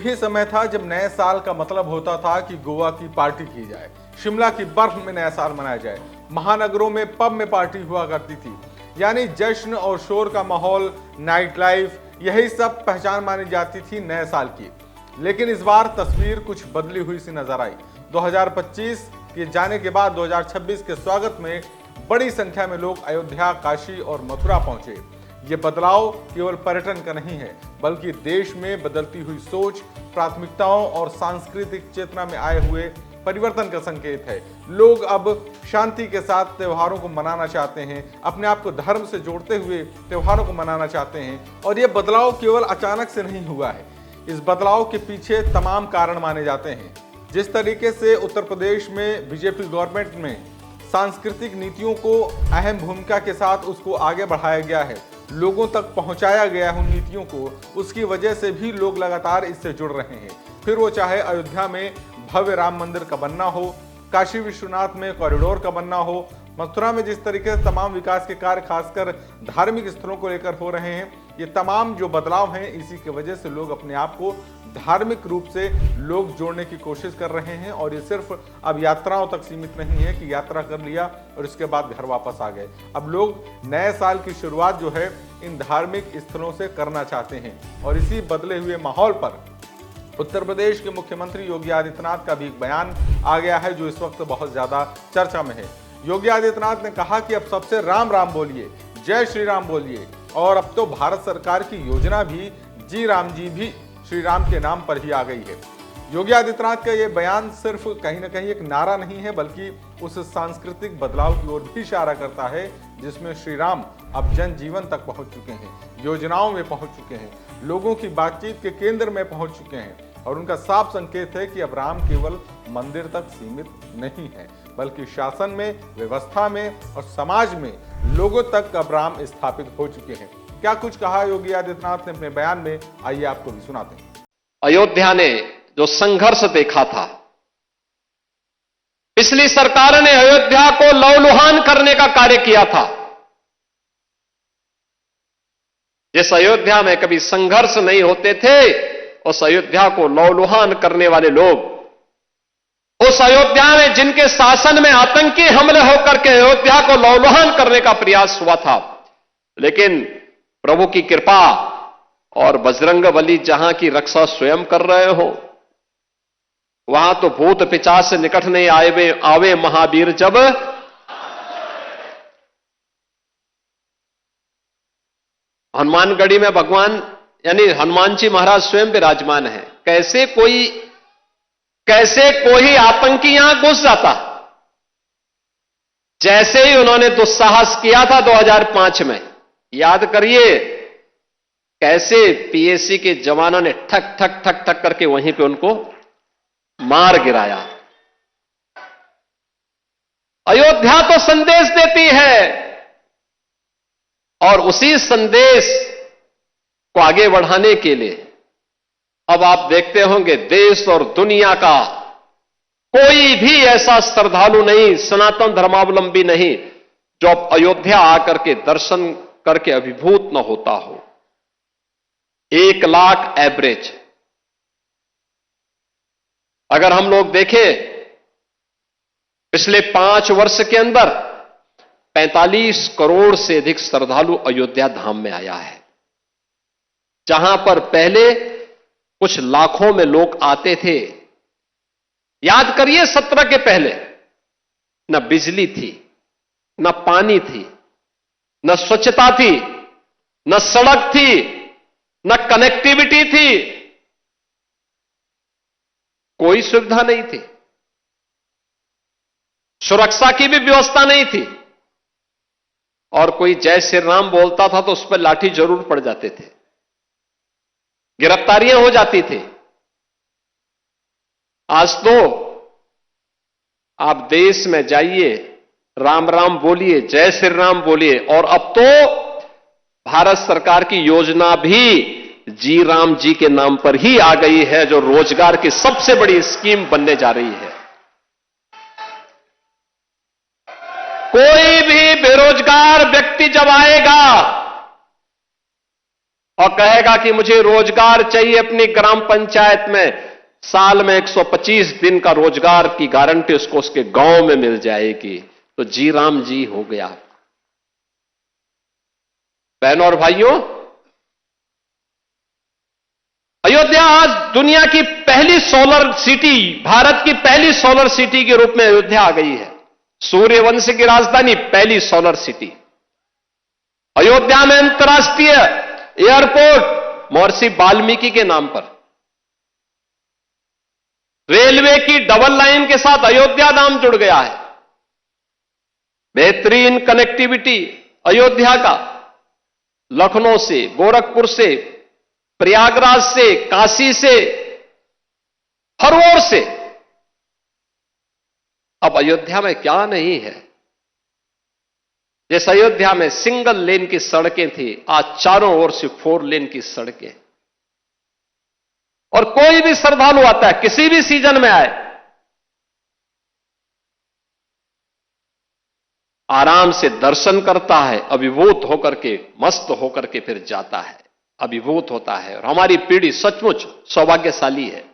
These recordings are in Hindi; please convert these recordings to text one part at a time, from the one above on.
भी समय था जब नए साल का मतलब होता था कि गोवा की पार्टी की जाए, शिमला की बर्फ में नया साल मनाया जाए, महानगरों में पब में पार्टी हुआ करती थी। यानी जश्न और शोर का माहौल, नाइट लाइफ, यही सब पहचान मानी जाती थी नए साल की। लेकिन इस बार तस्वीर कुछ बदली हुई सी नजर आई। 2025 के जाने के बाद 2026 के स्वागत में बड़ी संख्या में लोग अयोध्या, काशी और मथुरा पहुंचे। ये बदलाव केवल पर्यटन का नहीं है, बल्कि देश में बदलती हुई सोच, प्राथमिकताओं और सांस्कृतिक चेतना में आए हुए परिवर्तन का संकेत है। लोग अब शांति के साथ त्योहारों को मनाना चाहते हैं, अपने आप को धर्म से जोड़ते हुए त्योहारों को मनाना चाहते हैं। और ये बदलाव केवल अचानक से नहीं हुआ है। इस बदलाव के पीछे तमाम कारण माने जाते हैं। जिस तरीके से उत्तर प्रदेश में बीजेपी गवर्नमेंट में सांस्कृतिक नीतियों को अहम भूमिका के साथ उसको आगे बढ़ाया गया है, लोगों तक पहुंचाया गया उन नीतियों को, उसकी वजह से भी लोग लगातार इससे जुड़ रहे हैं। फिर वो चाहे अयोध्या में भव्य राम मंदिर का बनना हो, काशी विश्वनाथ में कॉरिडोर का बनना हो, मथुरा में जिस तरीके से तमाम विकास के कार्य खासकर धार्मिक स्थलों को लेकर हो रहे हैं, ये तमाम जो बदलाव हैं, इसी की वजह से लोग अपने आप को धार्मिक रूप से लोग जोड़ने की कोशिश कर रहे हैं। और ये सिर्फ अब यात्राओं तक सीमित नहीं है कि यात्रा कर लिया और इसके बाद घर वापस आ गए। अब लोग नए साल की शुरुआत जो है इन धार्मिक स्थलों से करना चाहते हैं। और इसी बदले हुए माहौल पर उत्तर प्रदेश के मुख्यमंत्री योगी आदित्यनाथ का भी एक बयान आ गया है जो इस वक्त बहुत ज्यादा चर्चा में है। योगी आदित्यनाथ ने कहा कि अब सबसे राम राम बोलिए, जय श्री राम बोलिए। और अब तो भारत सरकार की योजना भी जी राम जी भी श्री राम के नाम पर ही आ गई है। योगी आदित्यनाथ का यह बयान सिर्फ कहीं ना कहीं एक नारा नहीं है, बल्कि उस सांस्कृतिक बदलाव की ओर भी इशारा करता है जिसमें श्री राम अब जन जीवन तक पहुंच चुके हैं, योजनाओं में पहुंच चुके हैं, लोगों की बातचीत के केंद्र में पहुंच चुके हैं। और उनका साफ संकेत है कि अब राम केवल मंदिर तक सीमित नहीं है, बल्कि शासन में, व्यवस्था में और समाज में लोगों तक अब राम स्थापित हो चुके हैं। क्या कुछ कहा योगी आदित्यनाथ ने अपने बयान में, आइए आपको भी सुनाते हैं। अयोध्या ने जो संघर्ष देखा था, पिछली सरकार ने अयोध्या को लहूलुहान करने का कार्य किया था। जिस अयोध्या में कभी संघर्ष नहीं होते थे, उस अयोध्या को लहूलुहान करने वाले लोग, उस अयोध्या में जिनके शासन में आतंकी हमले होकर के अयोध्या को लहूलुहान करने का प्रयास हुआ था, लेकिन प्रभु की कृपा और बजरंगबली जहां की रक्षा स्वयं कर रहे हो, वहां तो भूत पिशाच से निकट नहीं आवे महावीर जब। हनुमानगढ़ी में भगवान यानी हनुमान जी महाराज स्वयं विराजमान है। कैसे कोई आतंकी यहां घुस जाता, जैसे ही उन्होंने दुस्साहस किया था 2005 में, याद करिए कैसे पीएसी के जवानों ने ठक ठक ठक ठक करके वहीं पे उनको मार गिराया। अयोध्या तो संदेश देती है और उसी संदेश को आगे बढ़ाने के लिए अब आप देखते होंगे देश और दुनिया का कोई भी ऐसा श्रद्धालु नहीं, सनातन धर्मावलंबी नहीं, जो अब अयोध्या आकर के दर्शन करके अभिभूत न होता हो। 1 लाख एवरेज अगर हम लोग देखें, पिछले 5 वर्ष के अंदर 45 करोड़ से अधिक श्रद्धालु अयोध्या धाम में आया है। जहां पर पहले कुछ लाखों में लोग आते थे। याद करिए 17 के पहले न बिजली थी, न पानी थी, न स्वच्छता थी, न सड़क थी, न कनेक्टिविटी थी, कोई सुविधा नहीं थी, सुरक्षा की भी व्यवस्था नहीं थी। और कोई जय श्री राम बोलता था तो उस पर लाठी जरूर पड़ जाते थे, गिरफ्तारियां हो जाती थी। आज तो आप देश में जाइए, राम राम बोलिए, जय श्री राम बोलिए। और अब तो भारत सरकार की योजना भी जी राम जी के नाम पर ही आ गई है, जो रोजगार की सबसे बड़ी स्कीम बनने जा रही है। कोई भी बेरोजगार व्यक्ति जब आएगा और कहेगा कि मुझे रोजगार चाहिए अपनी ग्राम पंचायत में, साल में 125 दिन का रोजगार की गारंटी उसको उसके गांव में मिल जाएगी, तो जी राम जी हो गया। बहनों और भाइयों, अयोध्या आज दुनिया की पहली सोलर सिटी, भारत की पहली सोलर सिटी के रूप में अयोध्या आ गई है। सूर्यवंश की राजधानी, पहली सोलर सिटी। अयोध्या में अंतर्राष्ट्रीय एयरपोर्ट महर्षि वाल्मीकि के नाम पर। रेलवे की डबल लाइन के साथ अयोध्या नाम जुड़ गया है। बेहतरीन कनेक्टिविटी अयोध्या का, लखनऊ से, गोरखपुर से, प्रयागराज से, काशी से, हर ओर से। अब अयोध्या में क्या नहीं है। जिस अयोध्या में सिंगल लेन की सड़कें थी, आज चारों ओर से 4 लेन की सड़कें। और कोई भी श्रद्धालु आता है, किसी भी सीजन में आए, आराम से दर्शन करता है, अभिभूत होकर के, मस्त होकर के फिर जाता है, अभिभूत होता है। और हमारी पीढ़ी सचमुच सौभाग्यशाली है।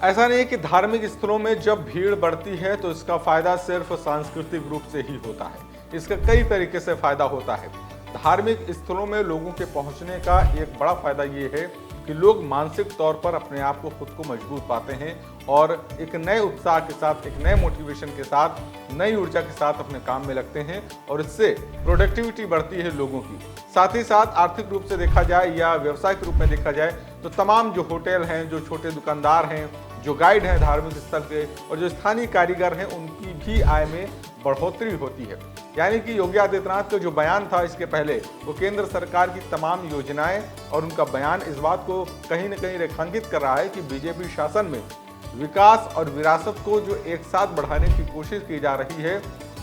ऐसा नहीं है कि धार्मिक स्थलों में जब भीड़ बढ़ती है तो इसका फायदा सिर्फ सांस्कृतिक रूप से ही होता है। इसका कई तरीके से फायदा होता है। धार्मिक स्थलों में लोगों के पहुंचने का एक बड़ा फायदा ये है कि लोग मानसिक तौर पर अपने आप को खुद को मजबूत पाते हैं और एक नए उत्साह के साथ, एक नए मोटिवेशन के साथ, नई ऊर्जा के साथ अपने काम में लगते हैं और इससे प्रोडक्टिविटी बढ़ती है लोगों की। साथ ही साथ आर्थिक रूप से देखा जाए या व्यवसायिक रूप में देखा जाए तो तमाम जो होटल हैं, जो छोटे दुकानदार हैं, जो गाइड हैं धार्मिक स्थल के और जो स्थानीय कारीगर हैं, उनकी भी आय में बढ़ोतरी होती है। यानी कि योगी आदित्यनाथ का जो बयान था इसके पहले, वो केंद्र सरकार की तमाम योजनाएं और उनका बयान इस बात को कहीं न कहीं रेखांकित कर रहा है कि बीजेपी शासन में विकास और विरासत को जो एक साथ बढ़ाने की कोशिश की जा रही है,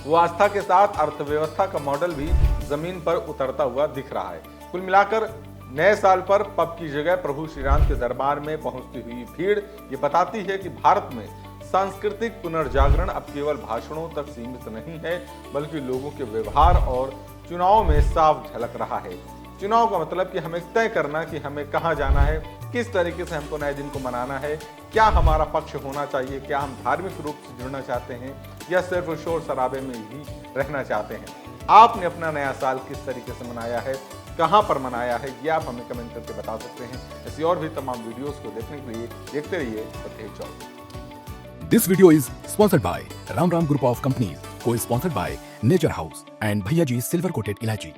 वो आस्था के साथ अर्थव्यवस्था का मॉडल भी जमीन पर उतरता हुआ दिख रहा है। कुल मिलाकर नए साल पर पब की जगह प्रभु श्री राम के दरबार में पहुंचती हुई भीड़ ये बताती है कि भारत में सांस्कृतिक पुनर्जागरण अब केवल भाषणों तक सीमित नहीं है, बल्कि लोगों के व्यवहार और चुनाव में साफ झलक रहा है। चुनाव का मतलब कि हमें तय करना कि हमें कहां जाना है, किस तरीके से हमको नए दिन को मनाना है, क्या हमारा पक्ष होना चाहिए, क्या हम धार्मिक रूप से जुड़ना चाहते हैं या सिर्फ शोर शराबे में ही रहना चाहते हैं। आपने अपना नया साल किस तरीके से मनाया है, कहां पर मनाया है, ये आप हमें कमेंट करके बता सकते हैं। ऐसी और भी तमाम वीडियोस को देखने के लिए देखते रहिए प्रत्येक 24। This video is sponsored by Ram Ram Group of Companies, co-sponsored by Nature House and Bhaiya Ji Silver Coated Ilachi.